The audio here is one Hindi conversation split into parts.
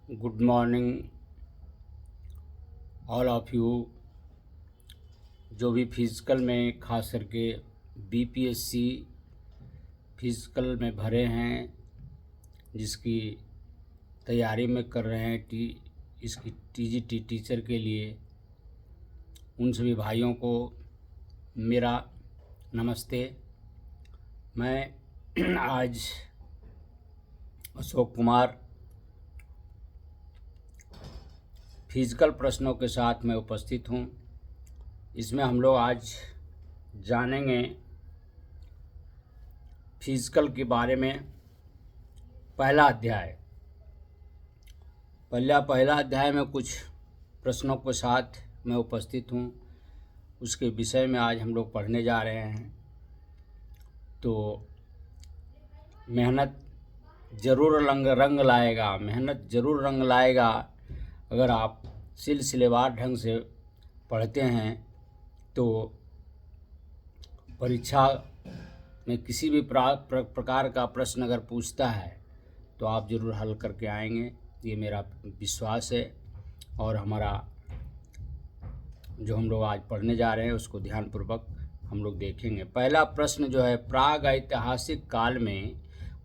Good morning all of you. जो भी फिज़िकल में खास करके बीपीएससी फिज़िकल में भरे हैं, जिसकी तैयारी में कर रहे हैं इसकी टीजीटी टीचर के लिए, उन सभी भाइयों को मेरा नमस्ते। मैं आज अशोक कुमार फिज़िकल प्रश्नों के साथ मैं उपस्थित हूँ। इसमें हम लोग आज जानेंगे फिज़िकल के बारे में। पहला अध्याय में कुछ प्रश्नों के साथ मैं उपस्थित हूँ। उसके विषय में आज हम लोग पढ़ने जा रहे हैं। तो मेहनत ज़रूर रंग लाएगा अगर आप सिलसिलेवार ढंग से पढ़ते हैं। तो परीक्षा में किसी भी प्रकार का प्रश्न अगर पूछता है तो आप ज़रूर हल करके आएंगे, ये मेरा विश्वास है। और हमारा जो हम लोग आज पढ़ने जा रहे हैं उसको ध्यानपूर्वक हम लोग देखेंगे। पहला प्रश्न जो है, प्राग ऐतिहासिक काल में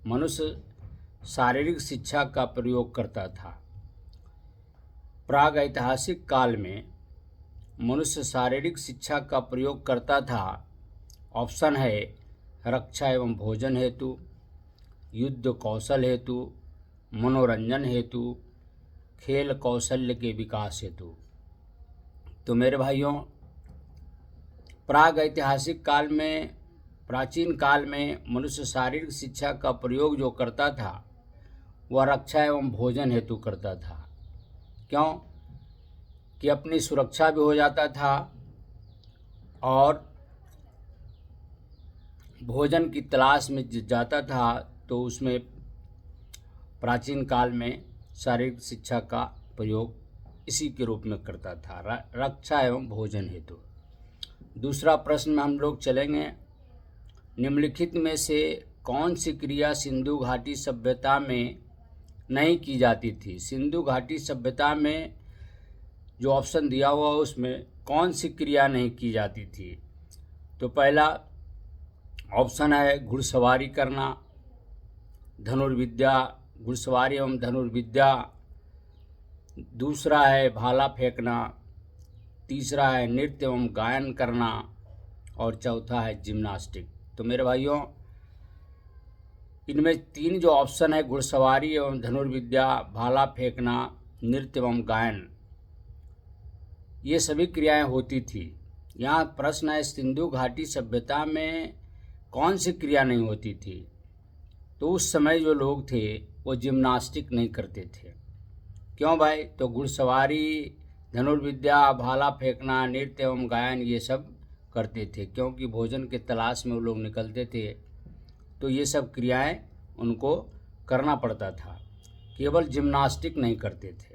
मनुष्य शारीरिक शिक्षा का प्रयोग करता था। प्राग ऐतिहासिक काल में मनुष्य शारीरिक शिक्षा का प्रयोग करता था। ऑप्शन है रक्षा एवं भोजन हेतु, युद्ध कौशल हेतु, मनोरंजन हेतु, खेल कौशल्य के विकास हेतु। तो मेरे भाइयों, प्राग ऐतिहासिक काल में, प्राचीन काल में मनुष्य शारीरिक शिक्षा का प्रयोग जो करता था वह रक्षा एवं भोजन हेतु करता था। क्यों? कि अपनी सुरक्षा भी हो जाता था और भोजन की तलाश में जाता था। तो उसमें प्राचीन काल में शारीरिक शिक्षा का प्रयोग इसी के रूप में करता था, रक्षा एवं भोजन हेतु। दूसरा प्रश्न में हम लोग चलेंगे, निम्नलिखित में से कौन सी क्रिया सिंधु घाटी सभ्यता में नहीं की जाती थी। सिंधु घाटी सभ्यता में जो ऑप्शन दिया हुआ उसमें कौन सी क्रिया नहीं की जाती थी। तो पहला ऑप्शन है घुड़सवारी करना, धनुर्विद्या, घुड़सवारी एवं धनुर्विद्या। दूसरा है भाला फेंकना, तीसरा है नृत्य एवं गायन करना, और चौथा है जिम्नास्टिक। तो मेरे भाइयों, इनमें तीन जो ऑप्शन है, घुड़सवारी एवं धनुर्विद्या, भाला फेंकना, नृत्य एवं गायन, ये सभी क्रियाएं होती थी। यहाँ प्रश्न है सिंधु घाटी सभ्यता में कौन सी क्रिया नहीं होती थी। तो उस समय जो लोग थे वो जिम्नास्टिक नहीं करते थे। क्यों भाई? तो घुड़सवारी, धनुर्विद्या, भाला फेंकना, नृत्य एवं गायन ये सब करते थे, क्योंकि भोजन के तलाश में वो लोग निकलते थे। तो ये सब क्रियाएं उनको करना पड़ता था, केवल जिम्नास्टिक नहीं करते थे।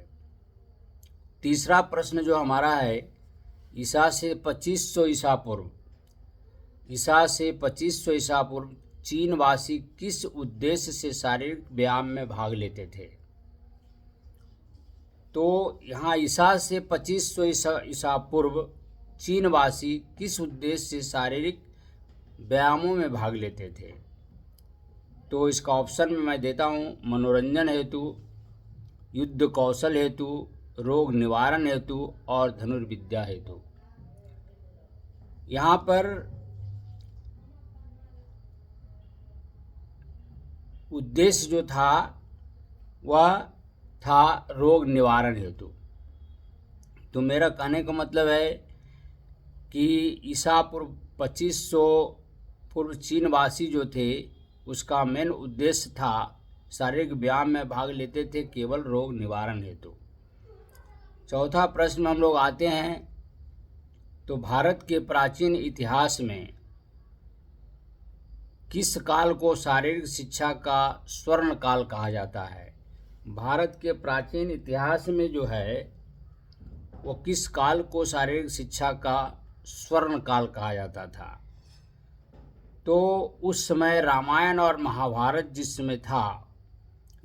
तीसरा प्रश्न जो हमारा है, ईसा से 2500 ईसा पूर्व, ईसा से 2500 ईसा पूर्व चीनवासी किस उद्देश्य से शारीरिक व्यायाम में भाग लेते थे। तो यहाँ ईसा से 2500 ईसा पूर्व चीनवासी किस उद्देश्य से शारीरिक व्यायामों में भाग लेते थे। तो इसका ऑप्शन में मैं देता हूँ, मनोरंजन हेतु, युद्ध कौशल हेतु, रोग निवारण हेतु और धनुर्विद्या हेतु। यहाँ पर उद्देश्य जो था वह था रोग निवारण हेतु। तो मेरा कहने का मतलब है कि ईसा पूर्व 2500 पूर्व चीनवासी जो थे उसका मेन उद्देश्य था शारीरिक व्यायाम में भाग लेते थे, केवल रोग निवारण हेतु। चौथा प्रश्न में हम लोग आते हैं। तो भारत के प्राचीन इतिहास में किस काल को शारीरिक शिक्षा का स्वर्ण काल कहा जाता है। भारत के प्राचीन इतिहास में जो है वो किस काल को शारीरिक शिक्षा का स्वर्ण काल कहा जाता था। तो उस समय रामायण और महाभारत जिस समय था,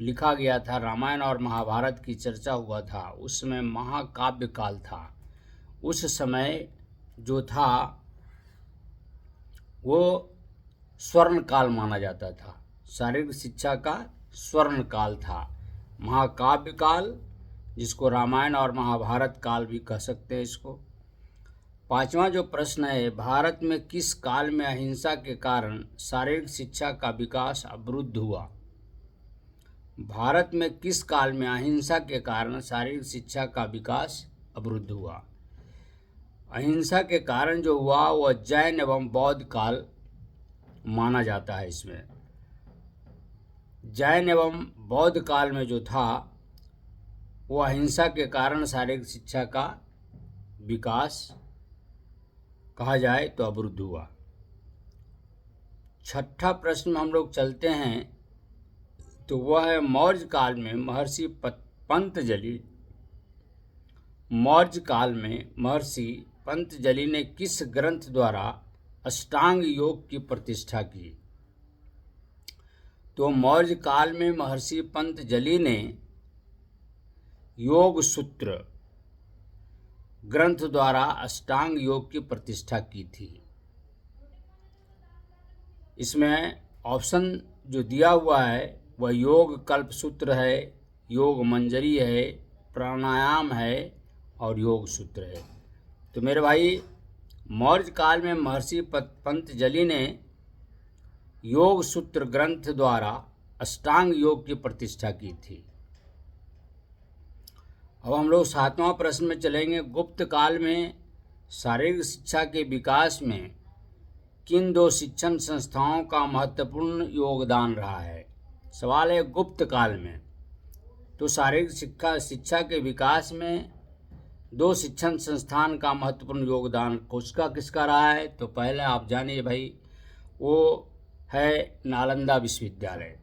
लिखा गया था, रामायण और महाभारत की चर्चा हुआ था, उस समय महाकाव्य काल था। उस समय जो था वो स्वर्ण काल माना जाता था, शारीरिक शिक्षा का स्वर्ण काल था, महाकाव्य काल, जिसको रामायण और महाभारत काल भी कह सकते हैं इसको। पांचवा जो प्रश्न है, भारत में किस काल में अहिंसा के कारण शारीरिक शिक्षा का विकास अवरुद्ध हुआ? भारत में किस काल में अहिंसा के कारण शारीरिक शिक्षा का विकास अवरुद्ध हुआ? अहिंसा के कारण जो हुआ वह जैन एवं बौद्ध काल माना जाता है। इसमें जैन एवं बौद्ध काल में जो था वो अहिंसा के कारण शारीरिक शिक्षा का विकास कहा जाए तो अवरुद्ध हुआ। छठा प्रश्न में हम लोग चलते हैं तो वह है, मौर्य काल में महर्षि पंतजलि ने किस ग्रंथ द्वारा अष्टांग योग की प्रतिष्ठा की? तो मौर्य काल में महर्षि पंतजलि ने योग सूत्र ग्रंथ द्वारा अष्टांग योग की प्रतिष्ठा की थी। इसमें ऑप्शन जो दिया हुआ है वह योग कल्पसूत्र है, योग मंजरी है, प्राणायाम है और योग सूत्र है। तो मेरे भाई, मौर्य काल में महर्षि पंतजलि ने योग सूत्र ग्रंथ द्वारा अष्टांग योग की प्रतिष्ठा की थी। अब हम लोग सातवां प्रश्न में चलेंगे। गुप्त काल में शारीरिक शिक्षा के विकास में किन दो शिक्षण संस्थाओं का महत्वपूर्ण योगदान रहा है? सवाल है गुप्त काल में तो शारीरिक शिक्षा के विकास में दो शिक्षण संस्थान का महत्वपूर्ण योगदान किसका रहा है? तो पहले आप जानिए भाई, वो है नालंदा विश्वविद्यालय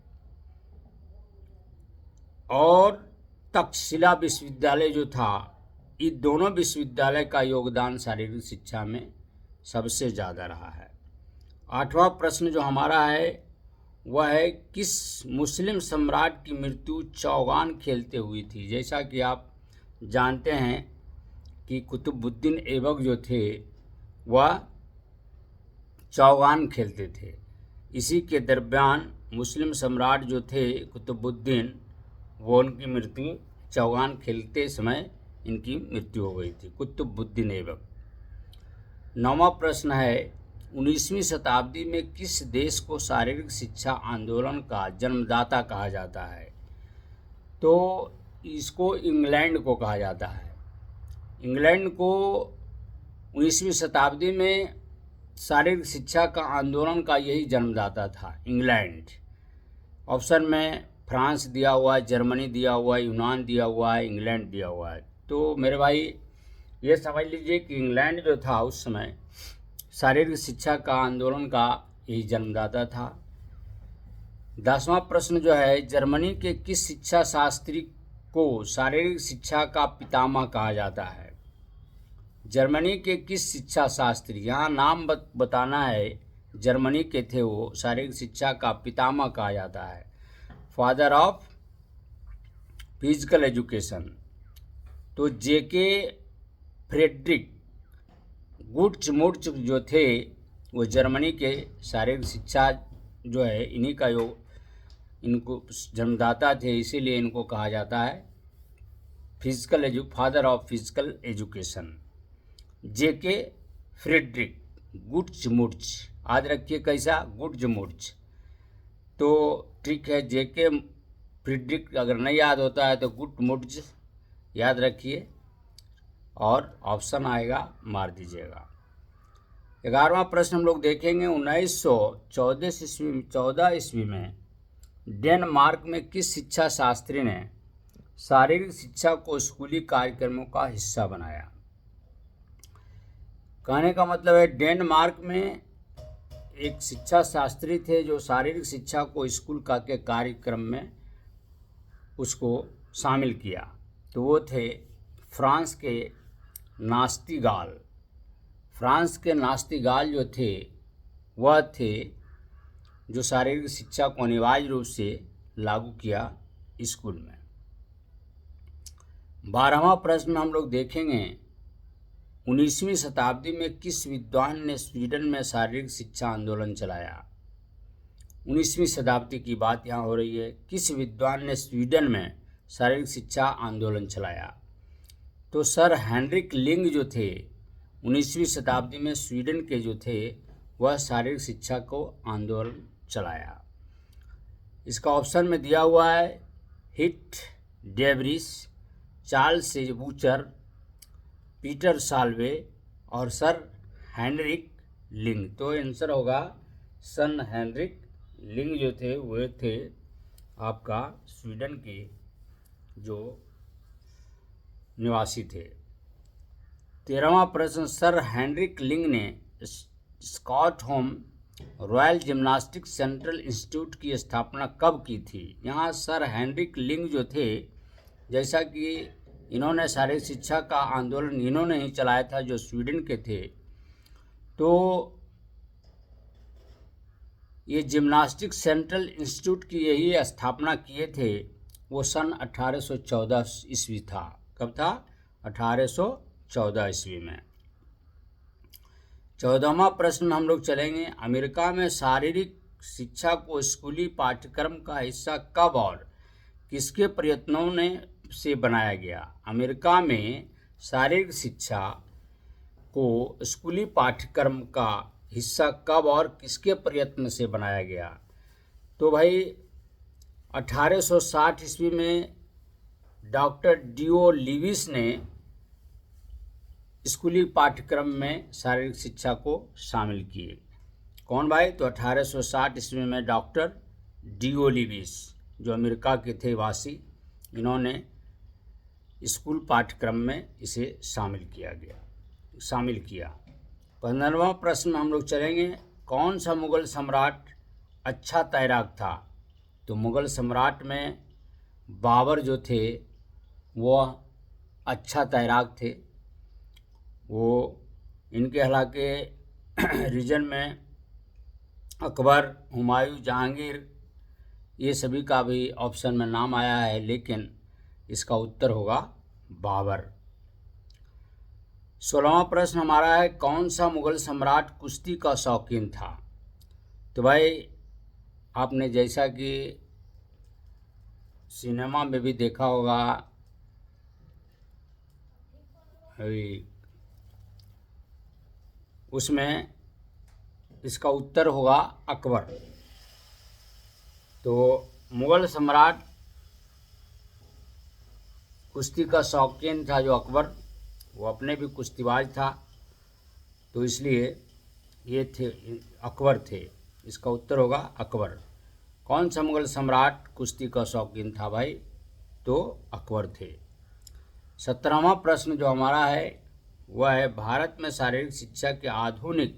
और तक्षशिला विश्वविद्यालय जो था। इन दोनों विश्वविद्यालय का योगदान शारीरिक शिक्षा में सबसे ज़्यादा रहा है। आठवां प्रश्न जो हमारा है वह है, किस मुस्लिम सम्राट की मृत्यु चौगान खेलते हुई थी? जैसा कि आप जानते हैं कि कुतुबुद्दीन ऐबक जो थे वह चौगान खेलते थे। इसी के दरमियान मुस्लिम सम्राट जो थे कुतुबुद्दीन, वो उनकी मृत्यु चौगान खेलते समय इनकी मृत्यु हो गई थी, कुतुबुद्दीन ऐबक। नौवां प्रश्न है, 19वीं शताब्दी में किस देश को शारीरिक शिक्षा आंदोलन का जन्मदाता कहा जाता है? तो इसको इंग्लैंड को कहा जाता है। इंग्लैंड को 19वीं शताब्दी में शारीरिक शिक्षा का आंदोलन का यही जन्मदाता था, इंग्लैंड। ऑप्शन में फ्रांस दिया हुआ है, जर्मनी दिया हुआ है, यूनान दिया हुआ है, इंग्लैंड दिया हुआ है। तो मेरे भाई ये समझ लीजिए कि इंग्लैंड जो था उस समय शारीरिक शिक्षा का आंदोलन का यही जन्मदाता था। 10वां प्रश्न जो है, जर्मनी के किस शिक्षा शास्त्री को शारीरिक शिक्षा का पितामह कहा जाता है? जर्मनी के किस शिक्षा शास्त्री, यहाँ नाम बताना है, जर्मनी के थे वो, शारीरिक शिक्षा का पितामह कहा जाता है, फादर ऑफ फिजिकल एजुकेशन। तो जेके फ्रेडरिक गुट्समुट्स जो थे वो जर्मनी के शारीरिक शिक्षा जो है इनको जन्मदाता थे, इसीलिए इनको कहा जाता है father of physical education, JK Frederick GutsMuths. याद रखिए कैसा, गुट्समुट्स। तो ठीक है, जेके फ्रेडरिक अगर नहीं याद होता है तो गुट्समुट्स याद रखिए और ऑप्शन आएगा मार दीजिएगा। 11वां प्रश्न हम लोग देखेंगे, 1914 ईस्वी में डेनमार्क में किस शिक्षा शास्त्री ने शारीरिक शिक्षा को स्कूली कार्यक्रमों का हिस्सा बनाया? कहने का मतलब है डेनमार्क में एक शिक्षा शास्त्री थे जो शारीरिक शिक्षा को स्कूल का के कार्यक्रम में उसको शामिल किया। तो वो थे फ्रांस के नास्तिगाल। फ्रांस के नास्तिगाल जो थे वह थे जो शारीरिक शिक्षा को अनिवार्य रूप से लागू किया स्कूल में। 12वां प्रश्न हम लोग देखेंगे, 19वीं शताब्दी में किस विद्वान ने स्वीडन में शारीरिक शिक्षा आंदोलन चलाया। 19वीं शताब्दी की बात यहाँ हो रही है। किस विद्वान ने स्वीडन में शारीरिक शिक्षा आंदोलन चलाया? तो सर हेनरिक लिंग जो थे 19वीं शताब्दी में स्वीडन के जो थे वह शारीरिक शिक्षा को आंदोलन चलाया। इसका ऑप्शन में दिया हुआ है हिट डेवरिस, चार्ल्स बूचर, पीटर साल्वे और सर हेनरिक लिंग। तो आंसर होगा सन हेनरिक लिंग जो थे वे थे आपका स्वीडन के जो निवासी थे। 13वां प्रश्न, सर हेनरिक लिंग ने Stockholm royal gymnastic central institute की स्थापना कब की थी? यहाँ सर हेनरिक लिंग जो थे, जैसा कि इन्होंने शारीरिक शिक्षा का आंदोलन इन्होंने ही चलाया था जो स्वीडन के थे, तो ये जिम्नास्टिक सेंट्रल इंस्टीट्यूट की यही स्थापना किए थे वो सन 1814 ईस्वी था। कब था? 1814 ईस्वी में। 14वां प्रश्न हम लोग चलेंगे, अमेरिका में शारीरिक शिक्षा को स्कूली पाठ्यक्रम का हिस्सा कब और किसके प्रयत्नों से बनाया गया? अमेरिका में शारीरिक शिक्षा को स्कूली पाठ्यक्रम का हिस्सा कब और किसके प्रयत्न से बनाया गया? तो भाई 1860 ईस्वी में डॉक्टर डी.ओ. लिविस ने स्कूली पाठ्यक्रम में शारीरिक शिक्षा को शामिल किए। कौन भाई? तो 1860 ईस्वी में डॉक्टर डी.ओ. लिविस जो अमेरिका के थे वासी, इन्होंने स्कूल पाठ्यक्रम में इसे शामिल किया। 15वां प्रश्न हम लोग चलेंगे, कौन सा मुगल सम्राट अच्छा तैराक था? तो मुगल सम्राट में बाबर जो थे वह अच्छा तैराक थे। वो इनके हालांकि रीजन में अकबर, हुमायूं, जहांगीर ये सभी का भी ऑप्शन में नाम आया है, लेकिन इसका उत्तर होगा बाबर। 16वां प्रश्न हमारा है, कौन सा मुगल सम्राट कुश्ती का शौकीन था? तो भाई आपने जैसा कि सिनेमा में भी देखा होगा, उसमें इसका उत्तर होगा अकबर। तो मुगल सम्राट कुश्ती का शौकीन था जो अकबर, वो अपने भी कुश्तीबाज था, तो इसलिए ये थे अकबर थे। इसका उत्तर होगा अकबर। कौन सा मुगल सम्राट कुश्ती का शौकीन था भाई? तो अकबर थे। 17वां प्रश्न जो हमारा है वह है, भारत में शारीरिक शिक्षा के आधुनिक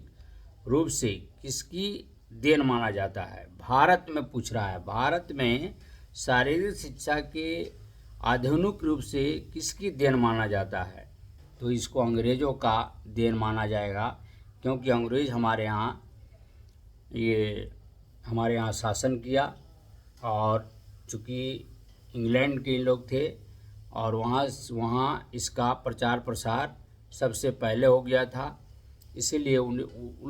रूप से किसकी देन माना जाता है? भारत में पूछ रहा है, भारत में शारीरिक शिक्षा के आधुनिक रूप से किसकी देन माना जाता है? तो इसको अंग्रेज़ों का देन माना जाएगा, क्योंकि अंग्रेज़ हमारे यहाँ शासन किया, और चूँकि इंग्लैंड के लोग थे और वहाँ इसका प्रचार प्रसार सबसे पहले हो गया था, इसीलिए उन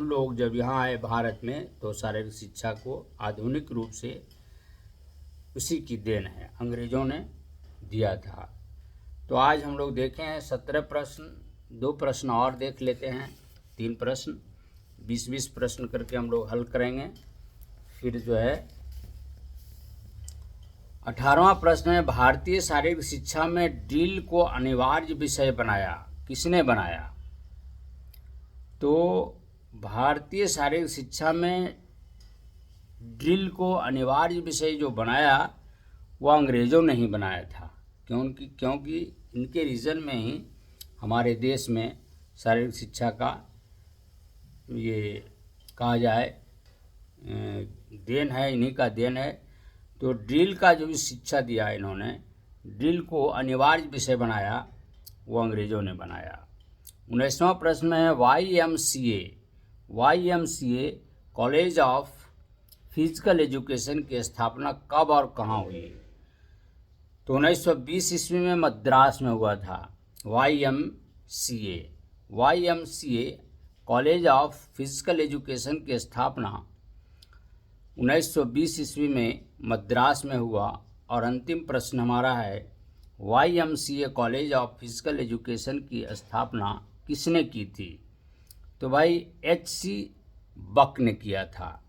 लोग जब यहाँ आए भारत में तो शारीरिक शिक्षा को आधुनिक रूप से उसी की देन है, अंग्रेज़ों ने दिया था। तो आज हम लोग देखे हैं 17 प्रश्न, 2 प्रश्न और देख लेते हैं, 3 प्रश्न, 20-20 प्रश्न करके हम लोग हल करेंगे। फिर जो है 18वां प्रश्न है, भारतीय शारीरिक शिक्षा में ड्रिल को अनिवार्य विषय बनाया, किसने बनाया? तो भारतीय शारीरिक शिक्षा में ड्रिल को अनिवार्य विषय जो बनाया वह अंग्रेज़ों ने ही बनाया था, क्योंकि इनके रीजन में ही हमारे देश में शारीरिक शिक्षा का ये कहा जाए देन है, इन्हीं का देन है। तो ड्रिल का जो भी शिक्षा दिया इन्होंने, ड्रिल को अनिवार्य विषय बनाया, वो अंग्रेज़ों ने बनाया। 19वां प्रश्न है, YMCA college of physical education की स्थापना कब और कहाँ हुई? तो 1920 ईस्वी में मद्रास में हुआ था YMCA college of physical education की स्थापना 1920 ईस्वी में मद्रास में हुआ। और अंतिम प्रश्न हमारा है YMCA college of physical education की स्थापना किसने की थी? तो भाई HC बक ने किया था।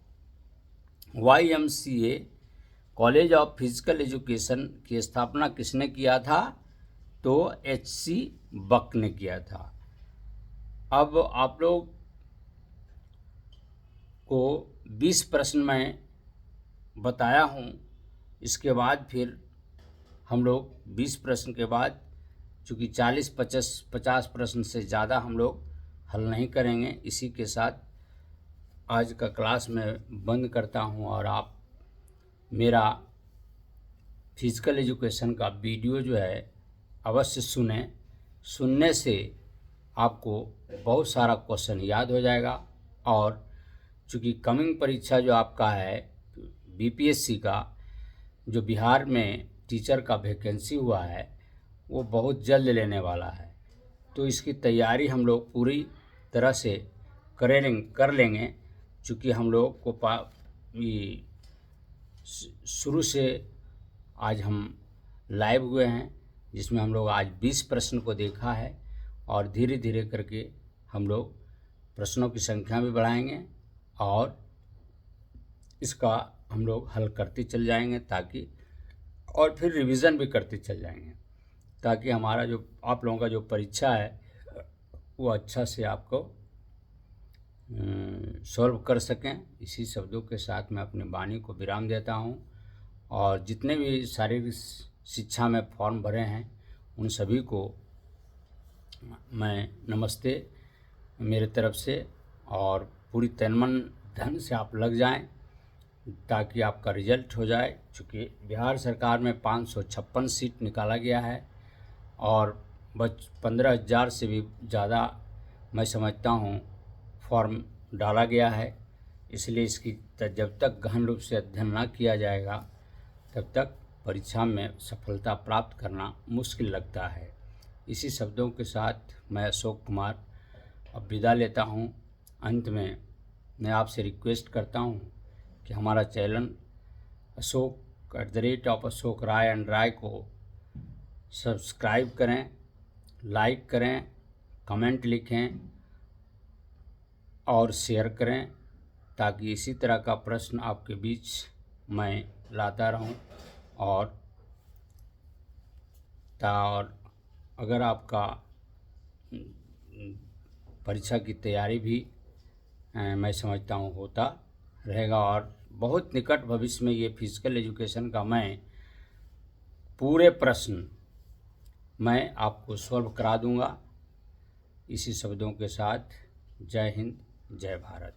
YMCA college of physical education की स्थापना किसने किया था? तो HC बक ने किया था। अब आप लोग को 20 प्रश्न मैं बताया हूँ। इसके बाद फिर हम लोग 20 प्रश्न के बाद, चूँकि 40-50 प्रश्न से ज़्यादा हम लोग हल नहीं करेंगे, इसी के साथ आज का क्लास मैं बंद करता हूँ। और आप मेरा फिजिकल एजुकेशन का वीडियो जो है अवश्य सुनने से आपको बहुत सारा क्वेश्चन याद हो जाएगा। और चूँकि कमिंग परीक्षा जो आपका है BPSC का, जो बिहार में टीचर का वैकेंसी हुआ है, वो बहुत जल्द लेने वाला है। तो इसकी तैयारी हम लोग पूरी तरह से कर लेंगे। चूँकि हम लोग को शुरू से आज हम लाइव हुए हैं, जिसमें हम लोग आज 20 प्रश्न को देखा है। और धीरे धीरे करके हम लोग प्रश्नों की संख्या भी बढ़ाएंगे और इसका हम लोग हल करते चल जाएंगे, ताकि और फिर रिवीजन भी करते चल जाएंगे, ताकि हमारा जो आप लोगों का जो परीक्षा है वो अच्छा से आपको सॉल्व कर सकें। इसी शब्दों के साथ मैं अपनी वाणी को विराम देता हूं। और जितने भी शारीरिक शिक्षा में फॉर्म भरे हैं उन सभी को मैं नमस्ते मेरे तरफ से। और पूरी तन मन धन से आप लग जाएं, ताकि आपका रिजल्ट हो जाए। चूँकि बिहार सरकार में 556 सीट निकाला गया है और 15,000 से भी ज़्यादा मैं समझता हूँ फॉर्म डाला गया है। इसलिए इसकी जब तक गहन रूप से अध्ययन ना किया जाएगा तब तक परीक्षा में सफलता प्राप्त करना मुश्किल लगता है। इसी शब्दों के साथ मैं अशोक कुमार अब विदा लेता हूँ। अंत में मैं आपसे रिक्वेस्ट करता हूँ कि हमारा चैनल @अशोक राय एंड राय को सब्सक्राइब करें, लाइक करें, कमेंट लिखें और शेयर करें, ताकि इसी तरह का प्रश्न आपके बीच मैं लाता रहूं। और अगर आपका परीक्षा की तैयारी भी मैं समझता हूं होता रहेगा। और बहुत निकट भविष्य में ये फिजिकल एजुकेशन का मैं पूरे प्रश्न मैं आपको सॉल्व करा दूंगा। इसी शब्दों के साथ जय हिंद, जय भारत।